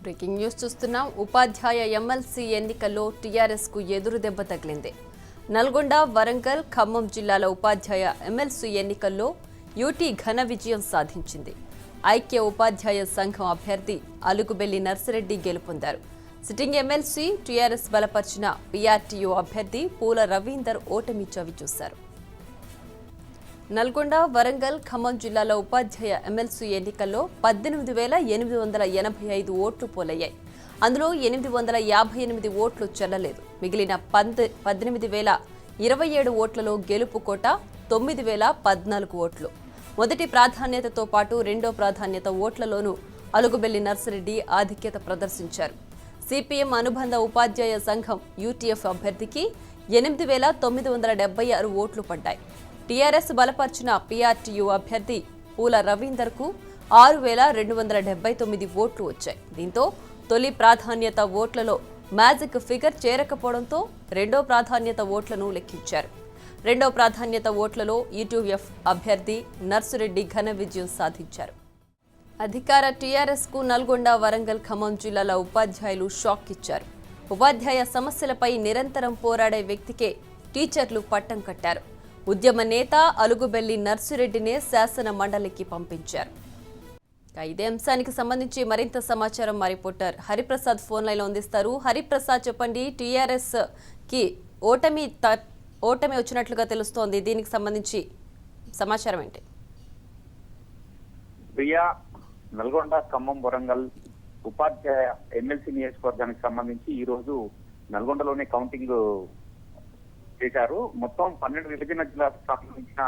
Breaking news చూస్తున్నాం. ఉపాధ్యాయ MLC ఎన్నికల్లో TRS కు ఎదురు దెబ్బ తగిలింది. నల్గొండ, వరంగల్, ఖమ్మం జిల్లాల ఉపాధ్యాయ ఎమ్మెల్సీ ఎన్నికల్లో యూటీ ఘన విజయం సాధించింది. ఐక్య ఉపాధ్యాయ సంఘం అభ్యర్థి అలుగుబెల్లి నర్సిరెడ్డి గెలుపొందారు. సిట్టింగ్ ఎమ్మెల్సీ టీఆర్ఎస్ బలపరిచిన పీఆర్టీయూ అభ్యర్థి పూల రవీందర్ ఓటమి చవిచూశారు. నల్గొండ, వరంగల్, ఖమ్మం జిల్లాల ఉపాధ్యాయ ఎమ్మెల్సీ ఎన్నికల్లో 18,885 ఓట్లు పోలయ్యాయి. అందులో 858 ఓట్లు చెల్లలేదు. మిగిలిన 18,027 ఓట్లలో గెలుపు కోట 9,014 ఓట్లు. మొదటి ప్రాధాన్యతతో పాటు రెండో ప్రాధాన్యత ఓట్లలోనూ అలుగుబెల్లి నర్సిరెడ్డి ఆధిక్యత ప్రదర్శించారు. సిపిఎం అనుబంధ ఉపాధ్యాయ సంఘం యూటీఎఫ్ అభ్యర్థికి 8,976 ఓట్లు పడ్డాయి. టీఆర్ఎస్ బలపర్చిన పీఆర్టీయూ అభ్యర్థి పూల రవీందర్కు 6,279 ఓట్లు వచ్చాయి. దీంతో తొలి ప్రాధాన్యత ఓట్లలో మ్యాజిక్ ఫిగర్ చేరకపోవడంతో రెండో ప్రాధాన్యత ఓట్లను లెక్కించారు. రెండో ప్రాధాన్యత ఓట్లలో యూటీఎఫ్ అభ్యర్థి నర్సిరెడ్డి ఘన విజయం సాధించారు. అధికార టీఆర్ఎస్కు నల్గొండ, వరంగల్, ఖమ్మం జిల్లాల ఉపాధ్యాయులు షాక్ ఇచ్చారు. ఉపాధ్యాయ సమస్యలపై నిరంతరం పోరాడే వ్యక్తికే టీచర్లు పట్టం కట్టారు. ఉద్యమ నేత అలుగుబెల్లి నర్సిరెడ్డినే శాసన మండలికి పంపించారు. ఇదే అంశానికి సంబంధించి మరింత సమాచారం మా రిపోర్టర్ హరిప్రసాద్ ఫోన్ లైన్లో అందిస్తారు. హరిప్రసాద్, చెప్పండి, టీఆర్ఎస్ కి ఓటమి వచ్చినట్లుగా తెలుస్తోంది. దీనికి సంబంధించి సమాచారం ఏంటి? ప్రియా, నల్గొండ, ఖమ్మం, వరంగల్ ఉపాధ్యాయ ఎమ్మెల్సీ నియోజకవర్గానికి సంబంధించి ఈ రోజు నల్గొండలోనే కౌంటింగ్ చేశారు. మొత్తం 12 విభజన జిల్లాకు సంబంధించిన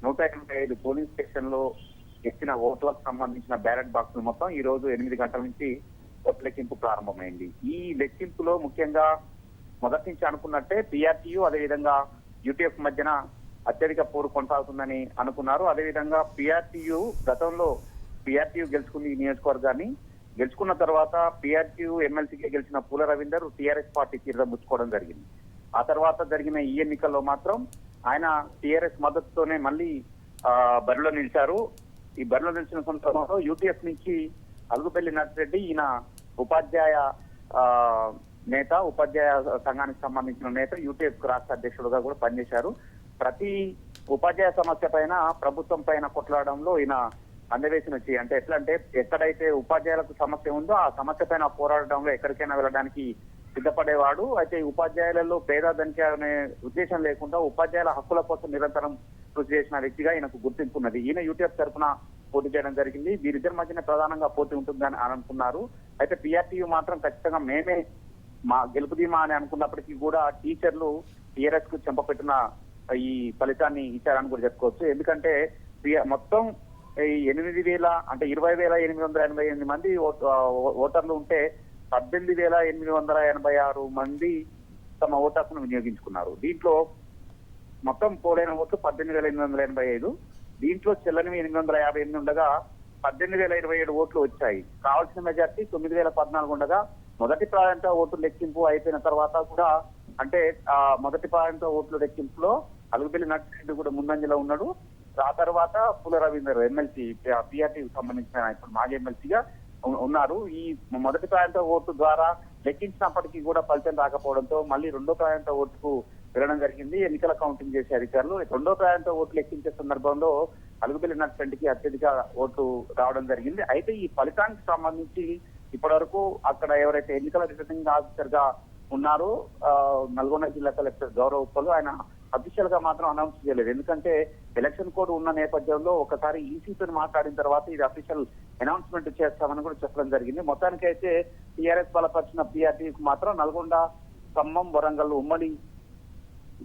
185 పోలింగ్ స్టేషన్ లో ఎక్కిన ఓట్లకు సంబంధించిన బ్యాలెట్ బాక్సులు మొత్తం ఈ రోజు 8 గంటల నుంచి ఓట్ల లెక్కింపు ప్రారంభమైంది. ఈ లెక్కింపులో ముఖ్యంగా మొదటి నుంచి అనుకున్నట్టే పీఆర్టీయూ అదేవిధంగా యూటీఎఫ్ మధ్యన అత్యధిక పోరు కొనసాగుతుందని అనుకున్నారు. అదేవిధంగా గతంలో పీఆర్టీయూ గెలుచుకుంది ఈ నియోజకవర్గాన్ని. గెలుచుకున్న తర్వాత పీఆర్టీయూ ఎమ్మెల్సీగా గెలిచిన పూల రవీందర్ టీఆర్ఎస్ పార్టీ తీర్థం పుచ్చుకోవడం జరిగింది. ఆ తర్వాత జరిగిన ఈ ఎన్నికల్లో మాత్రం ఆయన టీఆర్ఎస్ మద్దతుతోనే మళ్ళీ బరిలో నిలిచారు. ఈ బరిలో నిలిచిన సందర్భంలో యూటీఎఫ్ నుంచి అలుగుబెల్లి నర్సిరెడ్డి, ఈయన ఉపాధ్యాయ నేత, ఉపాధ్యాయ సంఘానికి సంబంధించిన నేత, యూటీఎఫ్ రాష్ట్ర అధ్యక్షుడుగా కూడా పనిచేశారు. ప్రతి ఉపాధ్యాయ సమస్య పైన, ప్రభుత్వం పైన కొట్లాడడంలో ఈయన అందవేసిన అంటే ఎట్లా అంటే ఎక్కడైతే ఉపాధ్యాయులకు సమస్య ఉందో ఆ సమస్య పైన పోరాడడంలో ఎక్కడికైనా వెళ్ళడానికి సిద్ధపడేవాడు. అయితే ఉపాధ్యాయులలో పేద ధనిక అనే ఉద్దేశం లేకుండా ఉపాధ్యాయుల హక్కుల కోసం నిరంతరం కృషి చేసిన వ్యక్తిగా ఈయనకు గుర్తింపు ఉన్నది. ఈయన యూటీఎఫ్ తరఫున పోటీ చేయడం జరిగింది. వీరిద్దరి మధ్యన ప్రధానంగా పోటీ ఉంటుందని అనుకున్నారు. అయితే పీఆర్టీయూ మాత్రం ఖచ్చితంగా మేమే మా గెలుపుదీమా అని అనుకున్నప్పటికీ కూడా టీచర్లు టీఆర్ఎస్ కు చెంపపెట్టిన ఈ ఫలితాన్ని ఇచ్చారని కూడా చెప్పుకోవచ్చు. ఎందుకంటే మొత్తం 20,888 మంది ఓటర్లు ఉంటే 18,886 మంది తమ ఓటు హక్కును వినియోగించుకున్నారు. దీంట్లో మొత్తం పోలైన ఓట్లు 18,885. దీంట్లో చెల్లని 858 ఉండగా 18,027 ఓట్లు వచ్చాయి. కావాల్సిన మెజార్టీ 9,014 ఉండగా మొదటి ప్రాధాన్యత ఓట్లు లెక్కింపు అయిపోయిన తర్వాత కూడా అంటే మొదటి ప్రాధాన్యత ఓట్లు లెక్కింపులో అలుగుబెల్లి నర్సిరెడ్డి కూడా ముందంజలో ఉన్నాడు. ఆ తర్వాత పూల రవీందర్ ఎమ్మెల్సీ పీఆర్టీకి సంబంధించిన ఇప్పుడు మాజీ ఎమ్మెల్సీగా ఉన్నారు. ఈ మొదటి ప్రాధాన్యత ఓటు ద్వారా లెక్కించినప్పటికీ కూడా ఫలితం రాకపోవడంతో మళ్ళీ రెండో ప్రాధాన్యత ఓటుకు వెళ్ళడం జరిగింది. ఎన్నికల కౌంటింగ్ చేసే అధికారులు రెండో ప్రాధాన్యత ఓట్లు లెక్కించే సందర్భంలో అలుగుబెల్లి నర్సిరెడ్డికి అత్యధిక ఓటు రావడం జరిగింది. అయితే ఈ ఫలితానికి సంబంధించి ఇప్పటి వరకు అక్కడ ఎవరైతే ఎన్నికల రిటర్నింగ్ ఆఫీసర్ గా ఉన్నారో నల్గొండ జిల్లా కలెక్టర్ గౌరవ్ ఉప్పల్, ఆయన అఫీషియల్ గా మాత్రం అనౌన్స్ చేయలేదు. ఎందుకంటే ఎలక్షన్ కోడ్ ఉన్న నేపథ్యంలో ఒకసారి ఈసీతో మాట్లాడిన తర్వాత ఇది అఫీషియల్ అనౌన్స్మెంట్ చేస్తామని కూడా చెప్పడం జరిగింది. మొత్తానికి అయితే టీఆర్ఎస్ బలపరిచిన పీఆర్టీకి మాత్రం నల్గొండ, ఖమ్మం, వరంగల్ ఉమ్మడి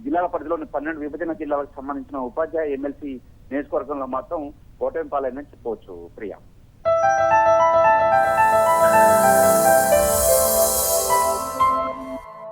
జిల్లాల పరిధిలోని 12 విభజన జిల్లాలకు సంబంధించిన ఉపాధ్యాయ ఎమ్మెల్సీ నియోజకవర్గంలో మాత్రం ఓటమి పాలైందని చెప్పవచ్చు. ప్రియా.